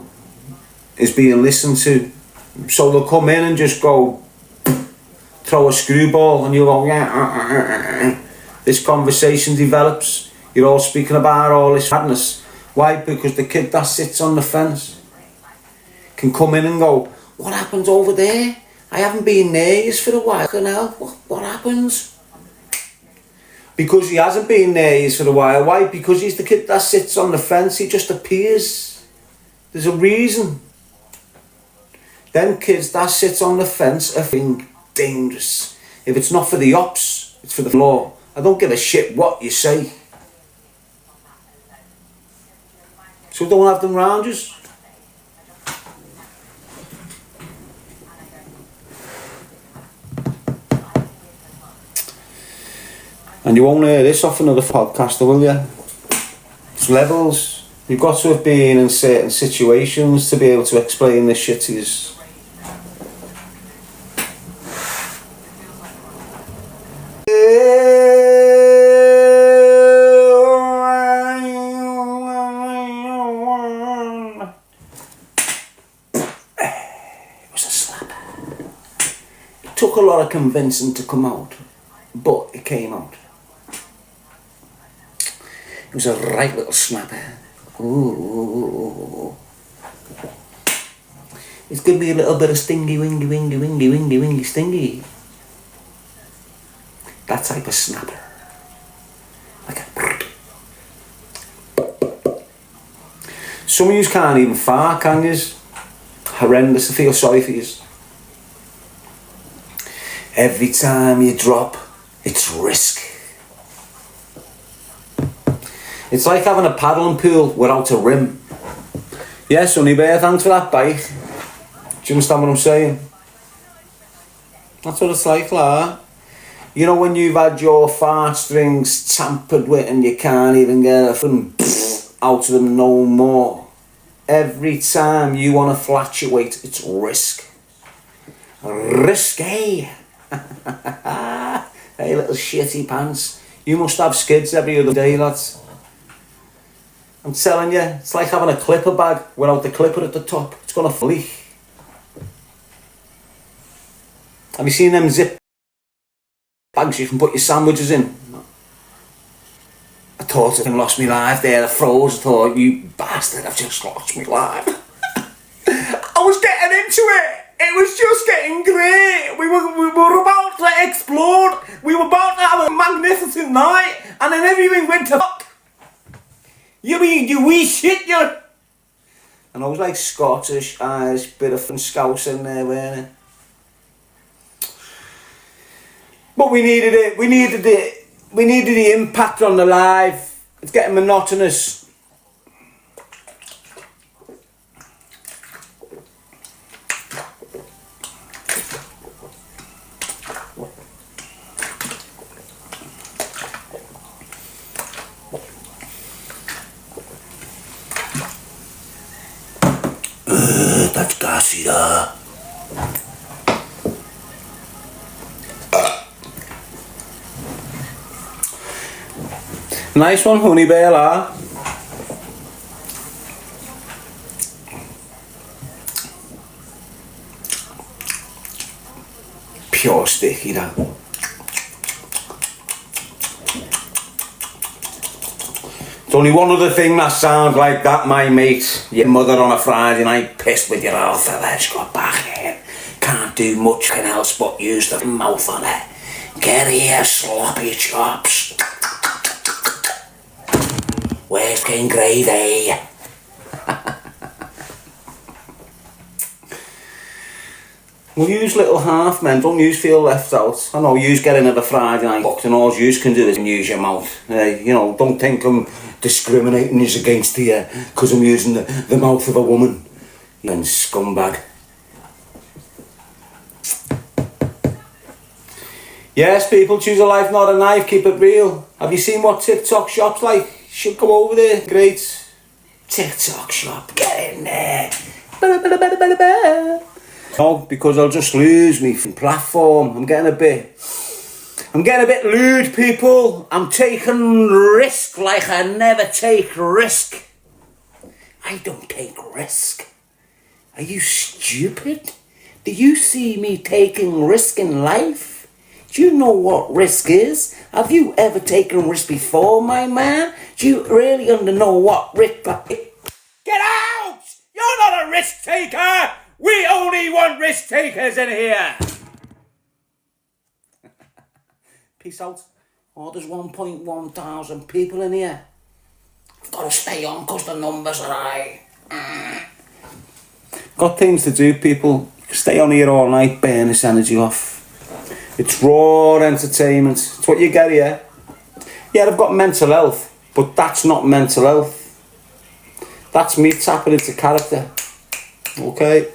is being listened to. So they'll come in and just go, throw a screwball, and you'll go, yeah. This conversation develops. You're all speaking about all this madness. Why? Because the kid that sits on the fence can come in and go, what happens over there? I haven't been there for a while now. What happens? Because he hasn't been there for a while. Why? Because he's the kid that sits on the fence. He just appears. There's a reason. Them kids that sit on the fence are being dangerous. If it's not for the ops, it's for the law. I don't give a shit what you say. So don't have them round you. And you won't hear this off another podcaster, will you? It's levels. You've got to have been in certain situations to be able to explain this shit to you. It was a slap. It took a lot of convincing to come out, but it came out. It was a right little snapper. Ooh. It's giving me a little bit of stingy, wingy, stingy. That type of snapper. Like a... Some of you can't even fart, can you? Horrendous. I feel sorry for you. Every time you drop, it's risk. It's like having a paddling pool without a rim. Yeah, Sonny Bear, thanks for that bike. Do you understand what I'm saying? That's what it's like. You know when you've had your fart strings tampered with and you can't even get a thing out of them no more. Every time you want to fluctuate, it's risk. Risky. Hey, little shitty pants. You must have skids every other day, lads. I'm telling you, it's like having a clipper bag without the clipper at the top. It's gonna leak. Have you seen them zip bags you can put your sandwiches in? I thought I lost my life there. I froze. I thought, you bastard, I've just lost my life. I was getting into it. It was just getting great. We were about to explode. We were about to have a magnificent night, and then everything went to fuck. You mean you wee shit, you? And I was like Scottish, Irish, bit of fun scouse in there, weren't it? But we needed it. We needed the impact on the live. It's getting monotonous. Yeah. Nice one, honey bear, ah. Pure sticky, that. There's only one other thing that sounds like that, my mate. Your mother on a Friday night pissed with your old fella. She got back here. Can't do much else but use the mouth on it. Get here, sloppy chops. Where's King Gravy? Well, use little half men, don't use feel left out. I know use get in at a Friday night box and all you can do is use your mouth. You know, don't think I'm discriminating is against you because I'm using the mouth of a woman. You scumbag. Yes, people, choose a life, not a knife, keep it real. Have you seen what TikTok shop's like? You should go over there. Great. TikTok shop, get in there. No, because I'll just lose me platform. I'm getting a bit lewd, people. I'm taking risk like I never take risk. I don't take risk. Are you stupid? Do you see me taking risk in life? Do you know what risk is? Have you ever taken risk before, my man? Do you really know what risk is? Get out! You're not a risk taker! We only want risk takers in here! Peace out. Oh, there's 1.1 thousand people in here. I've got to stay on because the numbers are high. Got things to do, people. Stay on here all night, burn this energy off. It's raw entertainment. It's what you get here. Yeah, I've got mental health, but that's not mental health. That's me tapping into character. Okay?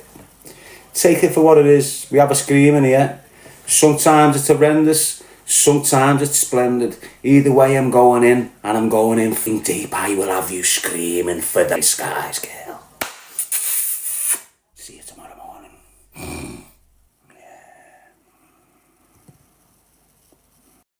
Take it for what it is. We have a scream in here. Sometimes it's horrendous. Sometimes it's splendid. Either way, I'm going in, and I'm going in deep. I will have you screaming for the skies, kid.